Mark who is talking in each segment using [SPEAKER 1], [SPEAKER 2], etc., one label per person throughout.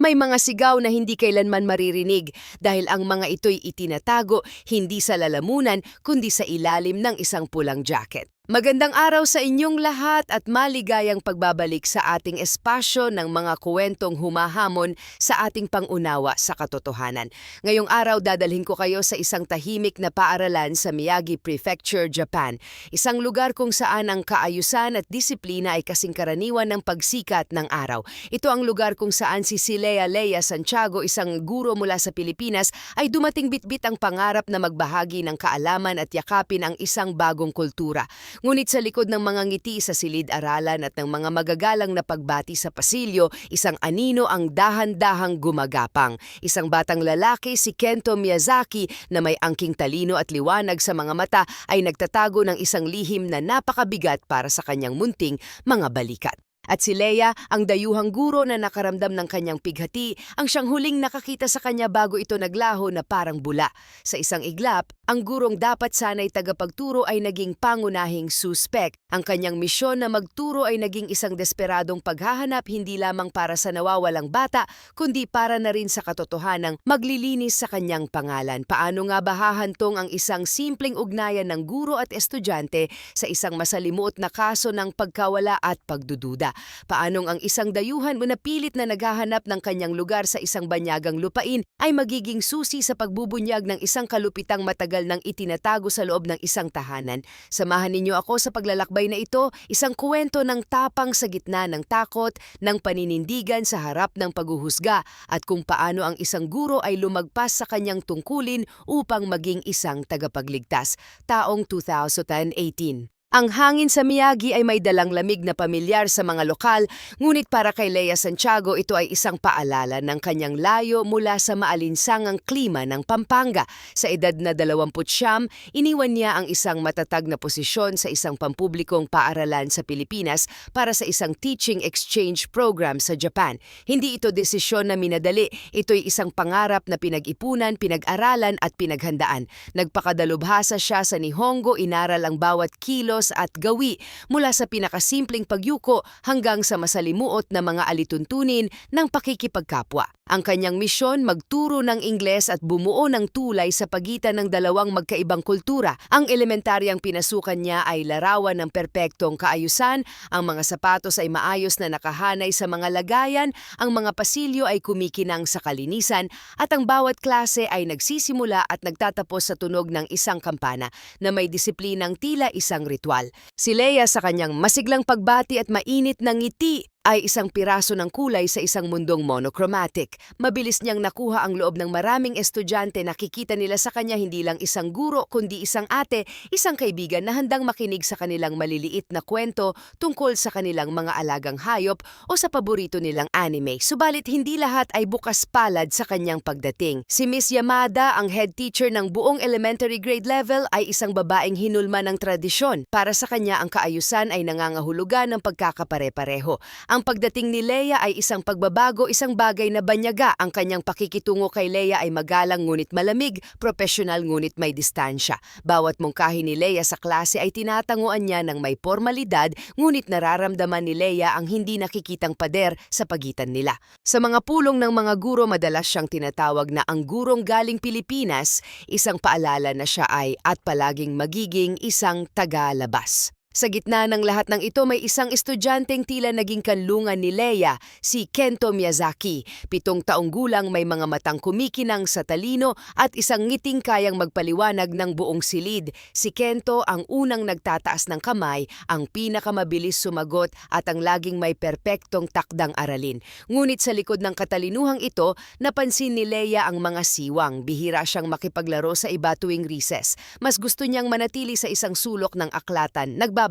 [SPEAKER 1] May mga sigaw na hindi kailanman maririnig dahil ang mga ito'y itinatago hindi sa lalamunan kundi sa ilalim ng isang pulang jacket. Magandang araw sa inyong lahat at maligayang pagbabalik sa ating espasyo ng mga kwentong humahamon sa ating pangunawa sa katotohanan. Ngayong araw dadalhin ko kayo sa isang tahimik na paaralan sa Miyagi Prefecture, Japan. Isang lugar kung saan ang kaayusan at disiplina ay kasing karaniwan ng pagsikat ng araw. Ito ang lugar kung saan si Silea Leia Santiago, isang guro mula sa Pilipinas, ay dumating bitbit ang pangarap na magbahagi ng kaalaman at yakapin ang isang bagong kultura. Ngunit sa likod ng mga ngiti sa silid-aralan at ng mga magagalang na pagbati sa pasilyo, isang anino ang dahan-dahang gumagapang. Isang batang lalaki, si Kento Miyazaki, na may angking talino at liwanag sa mga mata, ay nagtatago ng isang lihim na napakabigat para sa kanyang munting mga balikat. At si Leia, ang dayuhang guro na nakaramdam ng kanyang pighati, ang siyang huling nakakita sa kanya bago ito naglaho na parang bula. Sa isang iglap, ang gurong dapat sana'y tagapagturo ay naging pangunahing suspek. Ang kanyang misyon na magturo ay naging isang desperadong paghahanap hindi lamang para sa nawawalang bata, kundi para na rin sa katotohanang maglilinis sa kanyang pangalan. Paano nga ba hahantong ang isang simpleng ugnayan ng guro at estudyante sa isang masalimuot na kaso ng pagkawala at pagdududa? Paanong ang isang dayuhan na pilit na naghahanap ng kanyang lugar sa isang banyagang lupain ay magiging susi sa pagbubunyag ng isang kalupitang matagal nang itinatago sa loob ng isang tahanan? Samahan ninyo ako sa paglalakbay na ito, isang kwento ng tapang sa gitna ng takot, ng paninindigan sa harap ng paghuhusga, at kung paano ang isang guro ay lumagpas sa kanyang tungkulin upang maging isang tagapagligtas. Taong 2018. Ang hangin sa Miyagi ay may dalang lamig na pamilyar sa mga lokal, ngunit para kay Leia Santiago ito ay isang paalala ng kanyang layo mula sa maalinsangang klima ng Pampanga. Sa edad na 29, iniwan niya ang isang matatag na posisyon sa isang pampublikong paaralan sa Pilipinas para sa isang teaching exchange program sa Japan. Hindi ito desisyon na minadali, ito'y isang pangarap na pinag-ipunan, pinag-aralan at pinaghandaan. Nagpakadalubhasa siya sa Nihongo, inaral ang bawat kilo at gawi mula sa pinakasimpleng pagyuko hanggang sa masalimuot na mga alituntunin ng pakikipagkapwa. Ang kanyang misyon, magturo ng Ingles at bumuo ng tulay sa pagitan ng dalawang magkaibang kultura. Ang elementaryang pinasukan niya ay larawan ng perpektong kaayusan, ang mga sapatos ay maayos na nakahanay sa mga lagayan, ang mga pasilyo ay kumikinang sa kalinisan, at ang bawat klase ay nagsisimula at nagtatapos sa tunog ng isang kampana na may disiplinang tila isang ritual. Si Leia sa kanyang masiglang pagbati at mainit na ngiti ay isang piraso ng kulay sa isang mundong monochromatic. Mabilis niyang nakuha ang loob ng maraming estudyante, nakikita nila sa kanya hindi lang isang guro kundi isang ate, isang kaibigan na handang makinig sa kanilang maliliit na kwento tungkol sa kanilang mga alagang hayop o sa paborito nilang anime. Subalit hindi lahat ay bukas palad sa kanyang pagdating. Si Miss Yamada, ang head teacher ng buong elementary grade level, ay isang babaeng hinulma ng tradisyon. Para sa kanya ang kaayusan ay nangangahulugan ng pagkakapare-pareho. Ang pagdating ni Leia ay isang pagbabago, isang bagay na banyaga. Ang kanyang pakikitungo kay Leia ay magalang ngunit malamig, profesional ngunit may distansya. Bawat mungkahi ni Leia sa klase ay tinatanguan niya ng may formalidad, ngunit nararamdaman ni Leia ang hindi nakikitang pader sa pagitan nila. Sa mga pulong ng mga guro, madalas siyang tinatawag na ang gurong galing Pilipinas, isang paalala na siya ay at palaging magiging isang tagalabas. Sa gitna ng lahat ng ito, may isang estudyanteng tila naging kanlungan ni Leia, si Kento Miyazaki. 7 taong gulang, may mga matang kumikinang sa talino at isang ngiting kayang magpaliwanag ng buong silid. Si Kento ang unang nagtataas ng kamay, ang pinakamabilis sumagot at ang laging may perpektong takdang aralin. Ngunit sa likod ng katalinuhang ito, napansin ni Leia ang mga siwang. Bihira siyang makipaglaro sa iba tuwing recess. Mas gusto niyang manatili sa isang sulok ng aklatan, nagbabasa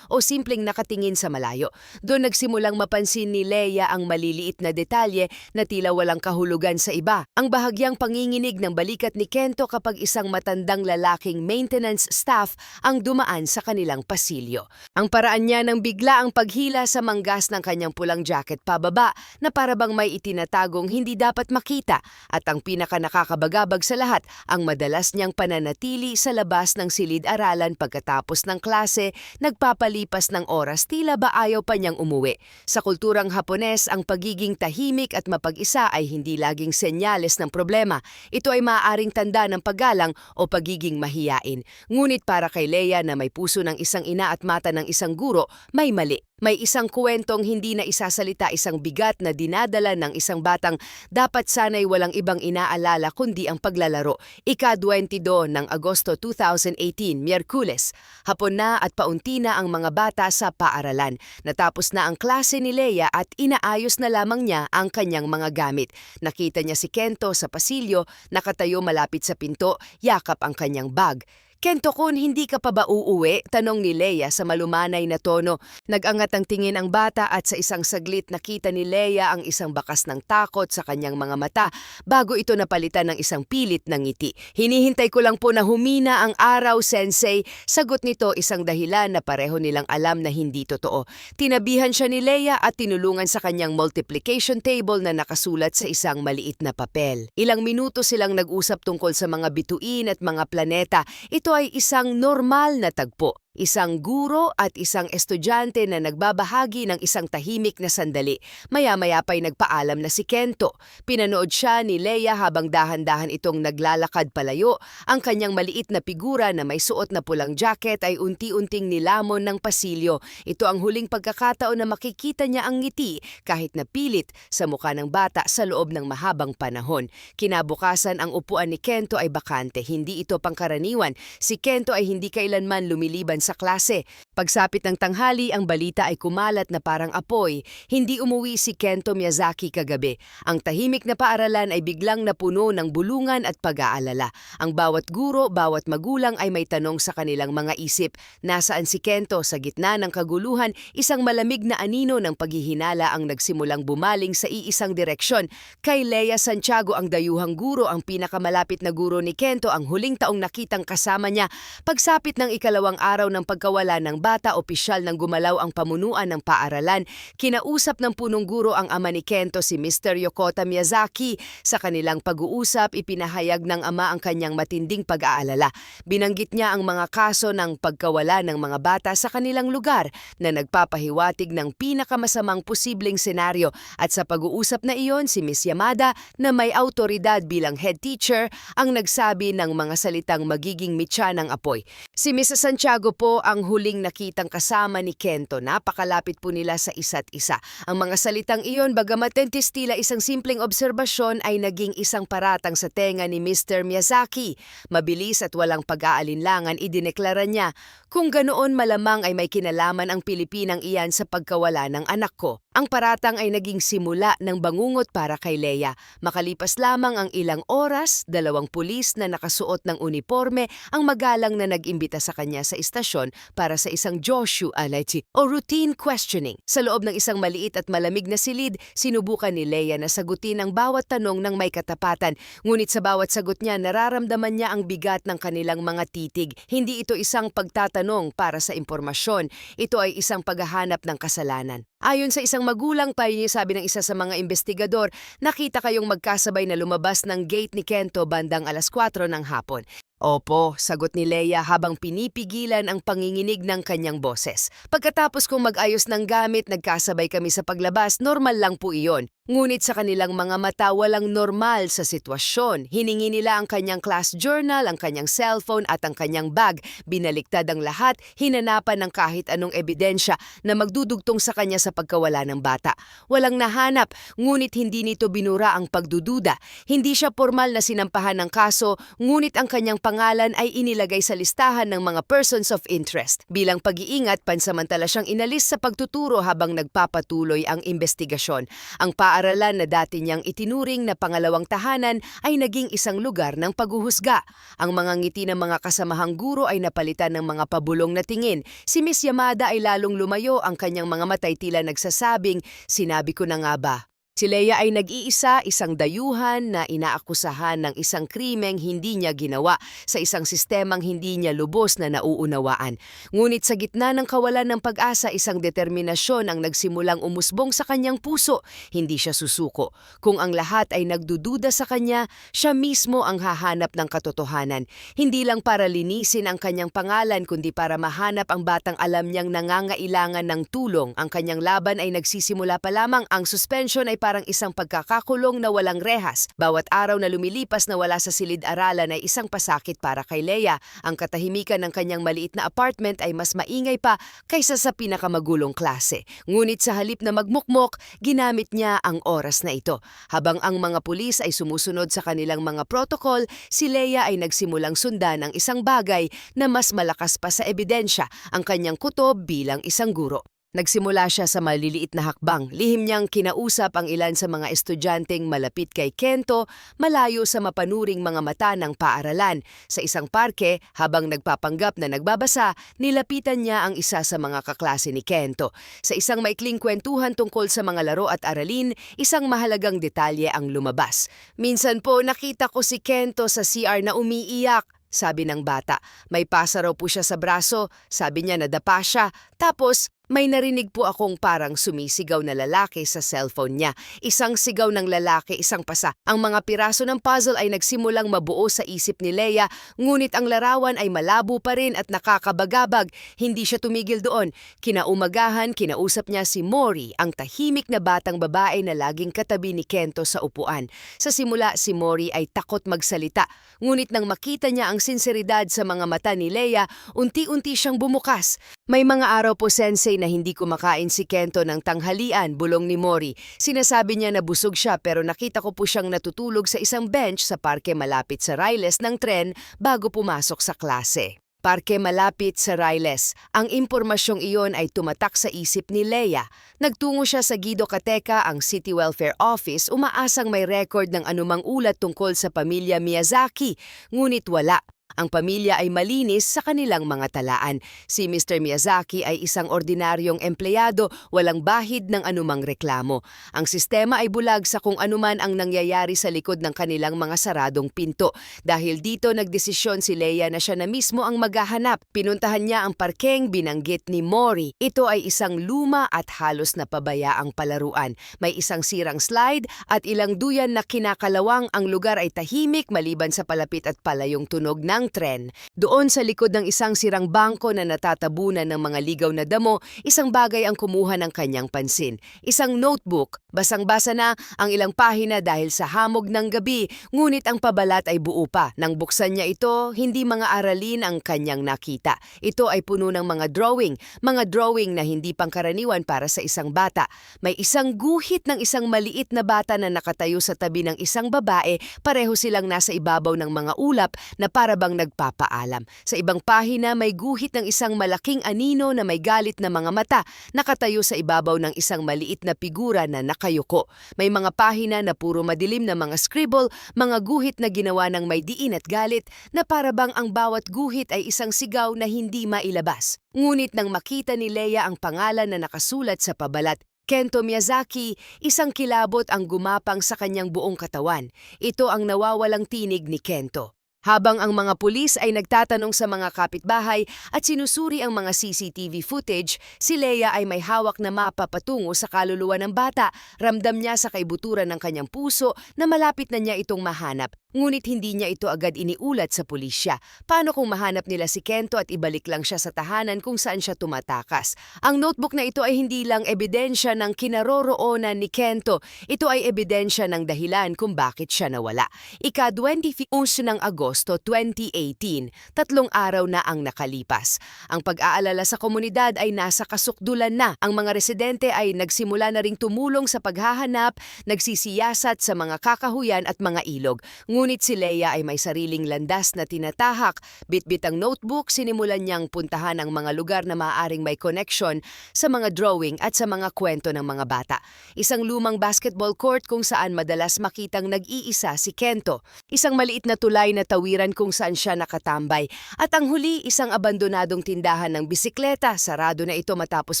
[SPEAKER 1] o simpleng nakatingin sa malayo. Doon nagsimulang mapansin ni Leia ang maliliit na detalye na tila walang kahulugan sa iba. Ang bahagyang panginginig ng balikat ni Kento kapag isang matandang lalaking maintenance staff ang dumaan sa kanilang pasilyo. Ang paraan niya ng bigla ang paghila sa manggas ng kanyang pulang jacket pababa na parabang may itinatagong hindi dapat makita, at ang pinaka nakakabagabag sa lahat, ang madalas niyang pananatili sa labas ng silid-aralan pagkatapos ng klase nagpapalipas ng oras tila ba ayaw pa niyang umuwi. Sa kulturang Hapones, ang pagiging tahimik at mapag-isa ay hindi laging senyales ng problema. Ito ay maaaring tanda ng paggalang o pagiging mahiyain. Ngunit para kay Leia na may puso ng isang ina at mata ng isang guro, may mali. May isang kwentong hindi na isasalita, isang bigat na dinadala ng isang batang dapat sana'y walang ibang inaalala kundi ang paglalaro. Ika-22 ng Agosto 2018, Miyerkules. Hapon na at paunti na ang mga bata sa paaralan. Natapos na ang klase ni Leia at inaayos na lamang niya ang kanyang mga gamit. Nakita niya si Kento sa pasilyo, nakatayo malapit sa pinto, yakap ang kanyang bag. "Kento-kun, hindi ka pa ba uuwi?" tanong ni Leia sa malumanay na tono. Nag-angat ang tingin ang bata at sa isang saglit nakita ni Leia ang isang bakas ng takot sa kanyang mga mata bago ito napalitan ng isang pilit na ngiti. "Hinihintay ko lang po na humina ang araw, Sensei." Sagot nito, isang dahilan na pareho nilang alam na hindi totoo. Tinabihan siya ni Leia at tinulungan sa kanyang multiplication table na nakasulat sa isang maliit na papel. Ilang minuto silang nag-usap tungkol sa mga bituin at mga planeta. Ito ay isang normal na tagpo. Isang guro at isang estudyante na nagbabahagi ng isang tahimik na sandali. Maya-maya pa'y nagpaalam na si Kento. Pinanood siya ni Leia habang dahan-dahan itong naglalakad palayo. Ang kanyang maliit na figura na may suot na pulang jacket ay unti-unting nilamon ng pasilyo. Ito ang huling pagkakataon na makikita niya ang ngiti kahit na pilit sa mukha ng bata sa loob ng mahabang panahon. Kinabukasan, ang upuan ni Kento ay bakante. Hindi ito pangkaraniwan. Si Kento ay hindi kailanman lumiliban sa klase. Pagsapit ng tanghali, ang balita ay kumalat na parang apoy. Hindi umuwi si Kento Miyazaki kagabi. Ang tahimik na paaralan ay biglang napuno ng bulungan at pag-aalala. Ang bawat guro, bawat magulang ay may tanong sa kanilang mga isip. Nasaan si Kento? Sa gitna ng kaguluhan, isang malamig na anino ng paghihinala ang nagsimulang bumaling sa iisang direksyon. Kay Leia Santiago, ang dayuhang guro, ang pinakamalapit na guro ni Kento, ang huling taong nakitang kasama niya. Pagsapit ng ikalawang araw ng pagkawala ng bata, opisyal ng gumalaw ang pamunuan ng paaralan. Kinausap ng punong guro ang ama ni Kento, si Mr. Yokota Miyazaki. Sa kanilang pag-uusap, ipinahayag ng ama ang kanyang matinding pag-aalala. Binanggit niya ang mga kaso ng pagkawala ng mga bata sa kanilang lugar na nagpapahiwatig ng pinakamasamang posibleng senaryo. At sa pag-uusap na iyon, si Miss Yamada na may autoridad bilang head teacher ang nagsabi ng mga salitang magiging mitya ng apoy. Si Miss Santiago po ang huling nakitang kasama ni Kento. Napakalapit po nila sa isa't isa. Ang mga salitang iyon, bagamat tila isang simpleng obserbasyon, ay naging isang paratang sa tenga ni Mr. Miyazaki. Mabilis at walang pag-aalinlangan, idineklara niya, "Kung ganoon, malamang ay may kinalaman ang Pilipinang iyan sa pagkawala ng anak ko." Ang paratang ay naging simula ng bangungot para kay Leia. Makalipas lamang ang ilang oras, dalawang pulis na nakasuot ng uniforme ang magalang na nag-imbita sa kanya sa istasyon para sa isang Joshu Aleti o routine questioning. Sa loob ng isang maliit at malamig na silid, sinubukan ni Leia na sagutin ang bawat tanong ng may katapatan. Ngunit sa bawat sagot niya, nararamdaman niya ang bigat ng kanilang mga titig. Hindi ito isang pagtatanong para sa impormasyon. Ito ay isang paghahanap ng kasalanan. Ayon sa isang magulang, sabi ng isa sa mga investigador, nakita kayong magkasabay na lumabas ng gate ni Kento bandang 4:00 ng hapon. "Opo," sagot ni Leia habang pinipigilan ang panginginig ng kanyang boses. "Pagkatapos kong mag-ayos ng gamit, nagkasabay kami sa paglabas, normal lang po iyon." Ngunit sa kanilang mga mata, walang normal sa sitwasyon. Hiningi nila ang kanyang class journal, ang kanyang cellphone at ang kanyang bag. Binaliktad ang lahat, hinanapan ng kahit anong ebidensya na magdudugtong sa kanya sa pagkawala ng bata. Walang nahanap, ngunit hindi nito binura ang pagdududa. Hindi siya formal na sinampahan ng kaso, ngunit ang kanyang pangalan ay inilagay sa listahan ng mga persons of interest. Bilang pag-iingat, pansamantala siyang inalis sa pagtuturo habang nagpapatuloy ang investigasyon. Ang paaralan na dati niyang itinuring na pangalawang tahanan ay naging isang lugar ng paghuhusga. Ang mga ngiti ng mga kasamahang guro ay napalitan ng mga pabulong na tingin. Si Miss Yamada ay lalong lumayo, ang kanyang mga matay tila nagsasabing, "Sinabi ko na nga ba?" Si Leia ay nag-iisa, isang dayuhan na inaakusahan ng isang krimeng hindi niya ginawa sa isang sistemang hindi niya lubos na nauunawaan. Ngunit sa gitna ng kawalan ng pag-asa, isang determinasyon ang nagsimulang umusbong sa kanyang puso. Hindi siya susuko. Kung ang lahat ay nagdududa sa kanya, siya mismo ang hahanap ng katotohanan. Hindi lang para linisin ang kanyang pangalan, kundi para mahanap ang batang alam niyang nangangailangan ng tulong. Ang kanyang laban ay nagsisimula pa lamang. Ang suspension ay parang isang pagkakakulong na walang rehas. Bawat araw na lumilipas na wala sa silid-aralan ay isang pasakit para kay Leia. Ang katahimikan ng kanyang maliit na apartment ay mas maingay pa kaysa sa pinakamagulong klase. Ngunit sa halip na magmukmok, ginamit niya ang oras na ito. Habang ang mga pulis ay sumusunod sa kanilang mga protocol, si Leia ay nagsimulang sundan ang isang bagay na mas malakas pa sa ebidensya, ang kanyang kutob bilang isang guro. Nagsimula siya sa maliliit na hakbang. Lihim niyang kinausap ang ilan sa mga estudyanteng malapit kay Kento, malayo sa mapanuring mga mata ng paaralan. Sa isang parke, habang nagpapanggap na nagbabasa, nilapitan niya ang isa sa mga kaklase ni Kento. Sa isang maikling kwentuhan tungkol sa mga laro at aralin, isang mahalagang detalye ang lumabas. "Minsan po nakita ko si Kento sa CR na umiiyak," sabi ng bata. "May pasa raw po siya sa braso, sabi niya nadapa siya. Tapos, may narinig po akong parang sumisigaw na lalaki sa cellphone niya. Isang sigaw ng lalaki, isang pasa." Ang mga piraso ng puzzle ay nagsimulang mabuo sa isip ni Leia, ngunit ang larawan ay malabo pa rin at nakakabagabag. Hindi siya tumigil doon. Kinaumagahan, kinausap niya si Mori, ang tahimik na batang babae na laging katabi ni Kento sa upuan. Sa simula, si Mori ay takot magsalita. Ngunit nang makita niya ang sinseridad sa mga mata ni Leia, unti-unti siyang bumukas. "May mga araw po, Sensei, na hindi kumakain si Kento ng tanghalian," bulong ni Mori. "Sinasabi niya na busog siya pero nakita ko po siyang natutulog sa isang bench sa parke malapit sa riles ng tren bago pumasok sa klase." Parke malapit sa riles. Ang impormasyong iyon ay tumatak sa isip ni Leia. Nagtungo siya sa Guido Cateca, ang City Welfare Office, umaasang may record ng anumang ulat tungkol sa pamilya Miyazaki. Ngunit wala. Ang pamilya ay malinis sa kanilang mga talaan. Si Mr. Miyazaki ay isang ordinaryong empleyado, walang bahid ng anumang reklamo. Ang sistema ay bulag sa kung anuman ang nangyayari sa likod ng kanilang mga saradong pinto. Dahil dito nagdesisyon si Leia na siya na mismo ang maghahanap. Pinuntahan niya ang parkeng binanggit ni Mori. Ito ay isang luma at halos napabayaang palaruan. May isang sirang slide at ilang duyan na kinakalawang. Ang lugar ay tahimik maliban sa palapit at palayong tunog ng tren. Doon sa likod ng isang sirang bangko na natatabunan ng mga ligaw na damo, isang bagay ang kumuha ng kanyang pansin. Isang notebook. Basang-basa na ang ilang pahina dahil sa hamog ng gabi, ngunit ang pabalat ay buo pa. Nang buksan niya ito, hindi mga aralin ang kanyang nakita. Ito ay puno ng mga drawing na hindi pangkaraniwan para sa isang bata. May isang guhit ng isang maliit na bata na nakatayo sa tabi ng isang babae, pareho silang nasa ibabaw ng mga ulap na para bang nagpapaalam. Sa ibang pahina, may guhit ng isang malaking anino na may galit na mga mata, nakatayo sa ibabaw ng isang maliit na figura na nakayuko. May mga pahina na puro madilim na mga scribble, mga guhit na ginawa ng may diin at galit, na para bang ang bawat guhit ay isang sigaw na hindi mailabas. Ngunit nang makita ni Leia ang pangalan na nakasulat sa pabalat, Kento Miyazaki, isang kilabot ang gumapang sa kanyang buong katawan. Ito ang nawawalang tinig ni Kento. Habang ang mga pulis ay nagtatanong sa mga kapitbahay at sinusuri ang mga CCTV footage, si Leia ay may hawak na mapa patungo sa kaluluwa ng bata. Ramdam niya sa kaibuturan ng kanyang puso na malapit na niya itong mahanap. Ngunit hindi niya ito agad iniulat sa pulisya. Paano kung mahanap nila si Kento at ibalik lang siya sa tahanan kung saan siya tumatakas? Ang notebook na ito ay hindi lang ebidensya ng kinaroroonan ni Kento. Ito ay ebidensya ng dahilan kung bakit siya nawala. Ika-21 ng Agosto 2018, 3 araw na ang nakalipas. Ang pag-aalala sa komunidad ay nasa kasukdulan na. Ang mga residente ay nagsimula na ring tumulong sa paghahanap, nagsisiyasat sa mga kakahuyan at mga ilog. Ngunit si Leia ay may sariling landas na tinatahak. Bitbit ang notebook, sinimulan niyang puntahan ang mga lugar na maaaring may connection sa mga drawing at sa mga kwento ng mga bata. Isang lumang basketball court kung saan madalas makitang nag-iisa si Kento. Isang maliit na tulay na tawiran kung saan siya nakatambay. At ang huli, isang abandonadong tindahan ng bisikleta. Sarado na ito matapos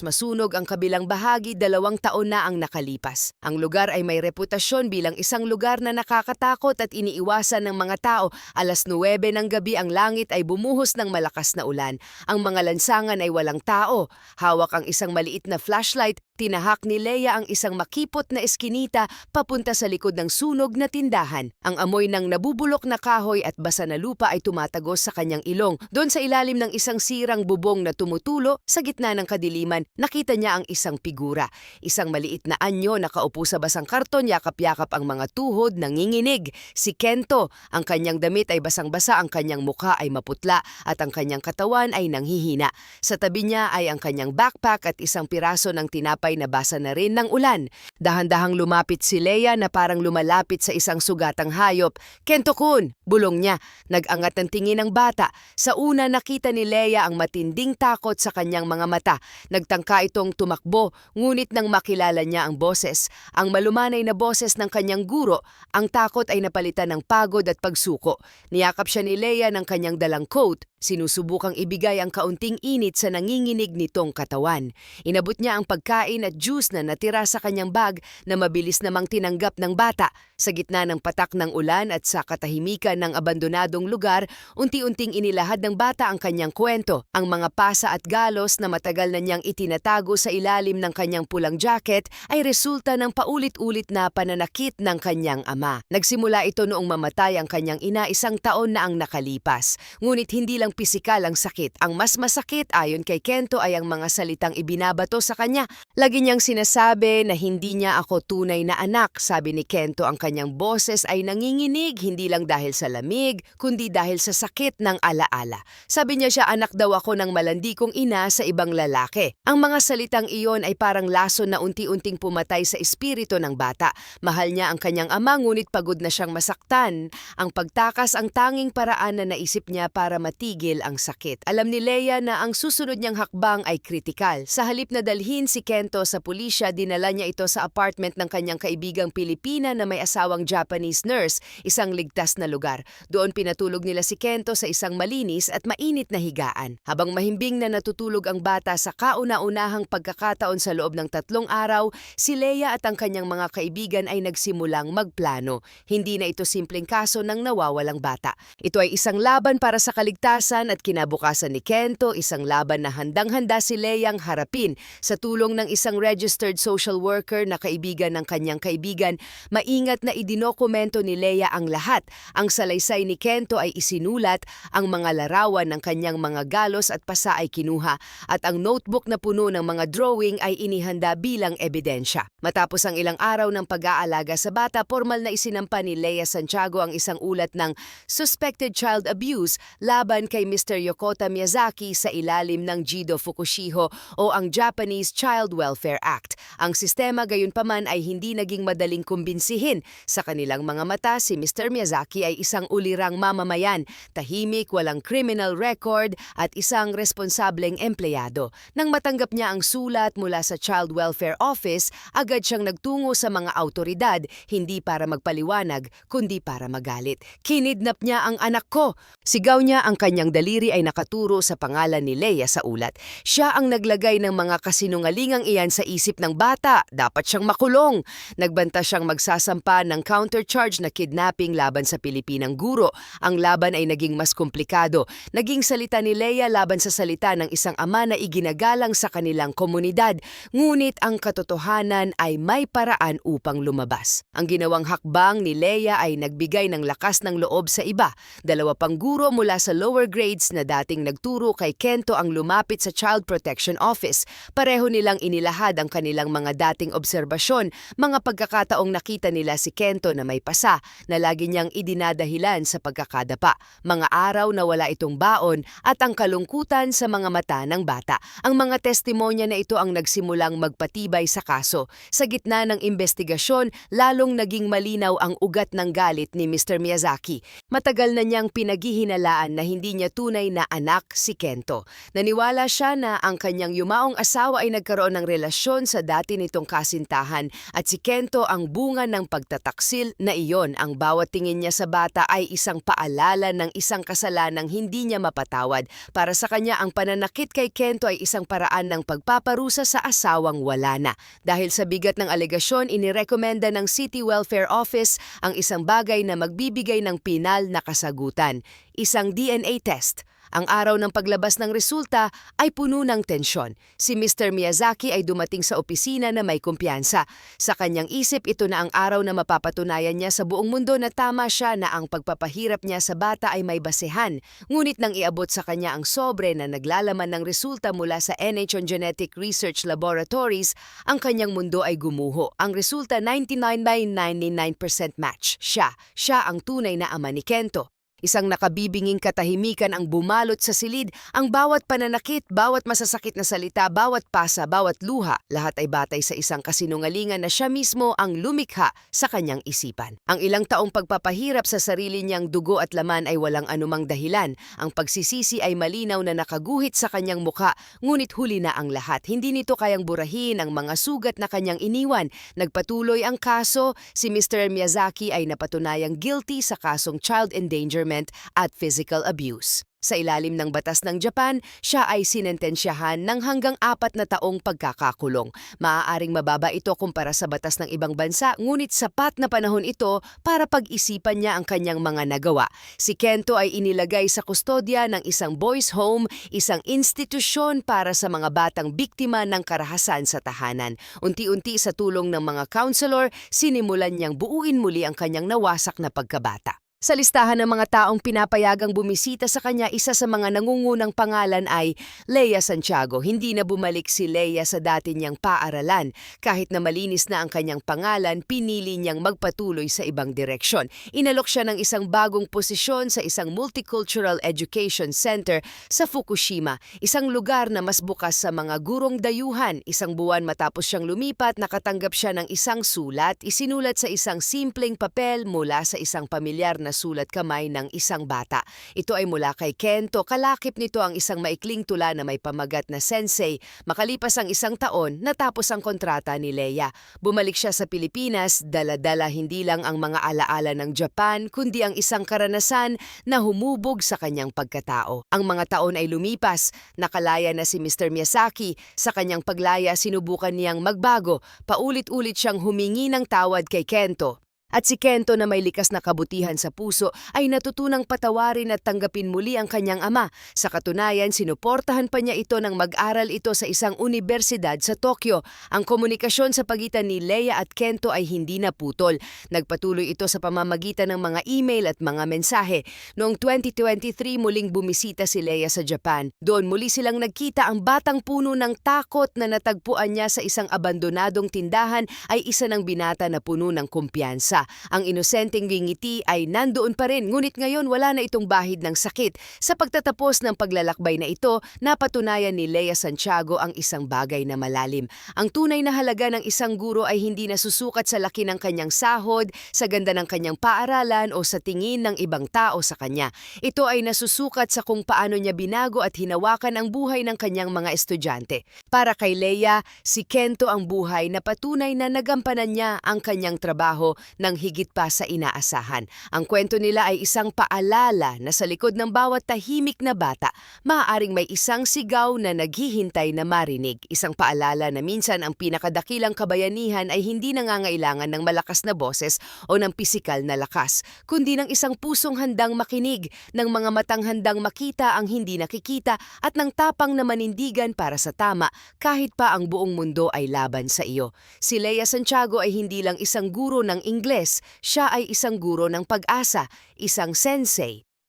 [SPEAKER 1] masunog ang kabilang bahagi, 2 taon na ang nakalipas. Ang lugar ay may reputasyon bilang isang lugar na nakakatakot at iniiwasan ng mga tao. 9:00 ng gabi ang langit ay bumuhos ng malakas na ulan. Ang mga lansangan ay walang tao. Hawak ang isang maliit na flashlight. Tinahak ni Leia ang isang makipot na eskinita papunta sa likod ng sunog na tindahan. Ang amoy ng nabubulok na kahoy at basa na lupa ay tumatagos sa kanyang ilong. Doon sa ilalim ng isang sirang bubong na tumutulo, sa gitna ng kadiliman, nakita niya ang isang figura. Isang maliit na anyo nakaupo sa basang karton, yakap-yakap ang mga tuhod, nanginginig. Si Kento, ang kanyang damit ay basang-basa, ang kanyang mukha ay maputla at ang kanyang katawan ay nanghihina. Sa tabi niya ay ang kanyang backpack at isang piraso ng tinapay na basa na rin ng ulan. Dahan-dahang lumapit si Leia na parang lumalapit sa isang sugatang hayop. "Kento-kun!" bulong niya. Nag-angat ng tingin ng bata. Sa una nakita ni Leia ang matinding takot sa kanyang mga mata. Nagtangka itong tumakbo, ngunit nang makilala niya ang boses, ang malumanay na boses ng kanyang guro, ang takot ay napalitan ng pagod at pagsuko. Niyakap siya ni Leia ng kanyang dalang coat. Sinusubukang ibigay ang kaunting init sa nanginginig nitong katawan. Inabot niya ang pagkain at juice na natira sa kanyang bag na mabilis namang tinanggap ng bata. Sa gitna ng patak ng ulan at sa katahimikan ng abandonadong lugar, unti-unting inilahad ng bata ang kanyang kwento. Ang mga pasa at galos na matagal na niyang itinatago sa ilalim ng kanyang pulang jacket ay resulta ng paulit-ulit na pananakit ng kanyang ama. Nagsimula ito noong mamatay ang kanyang ina 1 taon na ang nakalipas. Ngunit hindi lang pisikal ang sakit. Ang mas masakit ayon kay Kento ay ang mga salitang ibinabato sa kanya. Lagi niyang sinasabi na hindi niya ako tunay na anak. Sabi ni Kento, ang kanyang boses ay nanginginig hindi lang dahil sa lamig, kundi dahil sa sakit ng alaala. Sabi niya siya, anak daw ako ng malandi kong ina sa ibang lalaki. Ang mga salitang iyon ay parang lason na unti-unting pumatay sa espiritu ng bata. Mahal niya ang kanyang ama ngunit pagod na siyang masaktan. Ang pagtakas ang tanging paraan na naisip niya para matigil ang sakit. Alam ni Leia na ang susunod niyang hakbang ay kritikal. Sa halip na dalhin si Kento sa pulisya, dinala niya ito sa apartment ng kanyang kaibigang Pilipina na may asawang Japanese nurse, isang ligtas na lugar. Doon pinatulog nila si Kento sa isang malinis at mainit na higaan. Habang mahimbing na natutulog ang bata sa kauna-unahang pagkakataon sa loob ng 3 araw, si Leia at ang kanyang mga kaibigan ay nagsimulang magplano. Hindi na ito simpleng kaso ng nawawalang bata. Ito ay isang laban para sa kaligtasan at kinabukasan ni Kento, isang laban na handang-handa si Leiang harapin. Sa tulong ng isang registered social worker na kaibigan ng kanyang kaibigan, maingat na idinokumento ni Leia ang lahat. Ang salaysay ni Kento ay isinulat, ang mga larawan ng kanyang mga galos at pasa ay kinuha, at ang notebook na puno ng mga drawing ay inihanda bilang ebidensya. Matapos ang ilang araw ng pag-aalaga sa bata, formal na isinampa ni Leia Santiago ang isang ulat ng suspected child abuse laban kay Mr. Yokota Miyazaki sa ilalim ng Jido Fukushiho o ang Japanese Child Welfare Act. Ang sistema gayunpaman ay hindi naging madaling kumbinsihin. Sa kanilang mga mata, si Mr. Miyazaki ay isang ulirang mamamayan, tahimik, walang criminal record at isang responsableng empleyado. Nang matanggap niya ang sulat mula sa Child Welfare Office, agad siyang nagtungo sa mga autoridad, hindi para magpaliwanag, kundi para magalit. "Kinidnap niya ang anak ko!" Sigaw niya, ang kanyang daliri ay nakaturo sa pangalan ni Leia sa ulat. Siya ang naglagay ng mga kasinungalingang iyan sa isip ng bata. Dapat siyang makulong. Nagbanta siyang magsasampa ng countercharge na kidnapping laban sa Pilipinang guro. Ang laban ay naging mas komplikado. Naging salita ni Leia laban sa salita ng isang ama na iginagalang sa kanilang komunidad. Ngunit ang katotohanan ay may paraan upang lumabas. Ang ginawang hakbang ni Leia ay nagbigay ng lakas ng loob sa iba. 2 pang guro mula sa lower grades na dating nagturo kay Kento ang lumapit sa Child Protection Office. Pareho nilang inilahad ang kanilang mga dating obserbasyon, mga pagkakataong nakita nila si Kento na may pasa na lagi niyang idinadahilan sa pagkakadapa, mga araw na wala itong baon at ang kalungkutan sa mga mata ng bata. Ang mga testimonya na ito ang nagsimulang magpatibay sa kaso. Sa gitna ng investigasyon, lalong naging malinaw ang ugat ng galit ni Mr. Miyazaki. Matagal na niyang pinaghihinalaan na hindi niya tunay na anak si Kento. Naniwala siya na ang kanyang yumaong asawa ay nagkaroon ng relasyon sa dati nitong kasintahan at si Kento ang bunga ng pagtataksil na iyon. Ang bawat tingin niya sa bata ay isang paalala ng isang kasalanang hindi niya mapatawad. Para sa kanya, ang pananakit kay Kento ay isang paraan ng pagpaparusa sa asawang wala na. Dahil sa bigat ng alegasyon, inirekomenda ng City Welfare Office ang isang bagay na magbibigay ng pinal na kasagutan, isang DNA test. Ang araw ng paglabas ng resulta ay puno ng tensyon. Si Mr. Miyazaki ay dumating sa opisina na may kumpiyansa. Sa kanyang isip, ito na ang araw na mapapatunayan niya sa buong mundo na tama siya na ang pagpapahirap niya sa bata ay may basehan. Ngunit nang iabot sa kanya ang sobre na naglalaman ng resulta mula sa NH Genetic Research Laboratories, ang kanyang mundo ay gumuho. Ang resulta 99.99% match. Siya ang tunay na ama ni Kento. Isang nakabibinging katahimikan ang bumalot sa silid. Ang bawat pananakit, bawat masasakit na salita, bawat pasa, bawat luha, lahat ay batay sa isang kasinungalingan na siya mismo ang lumikha sa kanyang isipan. Ang ilang taong pagpapahirap sa sarili niyang dugo at laman ay walang anumang dahilan. Ang pagsisisi ay malinaw na nakaguhit sa kanyang mukha, ngunit huli na ang lahat. Hindi nito kayang burahin ang mga sugat na kanyang iniwan. Nagpatuloy ang kaso. Si Mr. Miyazaki ay napatunayang guilty sa kasong child endangerment at physical abuse. Sa ilalim ng batas ng Japan, siya ay sinentensyahan ng hanggang 4 na taong pagkakakulong. Maaaring mababa ito kumpara sa batas ng ibang bansa, ngunit sapat na panahon ito para pag-isipan niya ang kanyang mga nagawa. Si Kento ay inilagay sa kustodya ng isang boys' home, isang institusyon para sa mga batang biktima ng karahasan sa tahanan. Unti-unti sa tulong ng mga counselor, sinimulan niyang buuin muli ang kanyang nawasak na pagkabata. Sa listahan ng mga taong pinapayagang bumisita sa kanya, isa sa mga nangungunang pangalan ay Leia Santiago. Hindi na bumalik si Leia sa dati niyang paaralan. Kahit na malinis na ang kanyang pangalan, pinili niyang magpatuloy sa ibang direksyon. Inalok siya ng isang bagong posisyon sa isang multicultural education center sa Fukushima, isang lugar na mas bukas sa mga gurong dayuhan. Isang buwan matapos siyang lumipat, nakatanggap siya ng isang sulat, isinulat sa isang simpleng papel mula sa isang pamilyar na sulat kamay ng isang bata. Ito ay mula kay Kento. Kalakip nito ang isang maikling tula na may pamagat na Sensei. Makalipas ang 1 taon, natapos ang kontrata ni Leia. Bumalik siya sa Pilipinas, dala-dala hindi lang ang mga alaala ng Japan, kundi ang isang karanasan na humubog sa kanyang pagkatao. Ang mga taon ay lumipas. Nakalaya na si Mr. Miyazaki. Sa kanyang paglaya, sinubukan niyang magbago. Paulit-ulit siyang humingi ng tawad kay Kento. At si Kento na may likas na kabutihan sa puso ay natutunang patawarin at tanggapin muli ang kanyang ama. Sa katunayan, sinuportahan pa niya ito nang mag-aral ito sa isang universidad sa Tokyo. Ang komunikasyon sa pagitan ni Leia at Kento ay hindi naputol. Nagpatuloy ito sa pamamagitan ng mga email at mga mensahe. Noong 2023, muling bumisita si Leia sa Japan. Doon muli silang nagkita. Ang batang puno ng takot na natagpuan niya sa isang abandonadong tindahan ay isa ng binata na puno ng kumpiyansa. Ang inosenteng ngiti ay nandoon pa rin, ngunit ngayon wala na itong bahid ng sakit. Sa pagtatapos ng paglalakbay na ito, napatunayan ni Leia Santiago ang isang bagay na malalim. Ang tunay na halaga ng isang guro ay hindi nasusukat sa laki ng kanyang sahod, sa ganda ng kanyang paaralan o sa tingin ng ibang tao sa kanya. Ito ay nasusukat sa kung paano niya binago at hinawakan ang buhay ng kanyang mga estudyante. Para kay Leia, si Kento ang buhay na patunay na nagampanan niya ang kanyang trabaho ng higit pa sa inaasahan. Ang kwento nila ay isang paalala na sa likod ng bawat tahimik na bata, maaaring may isang sigaw na naghihintay na marinig. Isang paalala na minsan ang pinakadakilang kabayanihan ay hindi nangangailangan ng malakas na boses o ng pisikal na lakas, kundi ng isang pusong handang makinig, ng mga matang handang makita ang hindi nakikita at ng tapang na manindigan para sa tama kahit pa ang buong mundo ay laban sa iyo. Si Leia Santiago ay hindi lang isang guro ng Ingles, siya ay isang guro ng pag-asa, isang sensei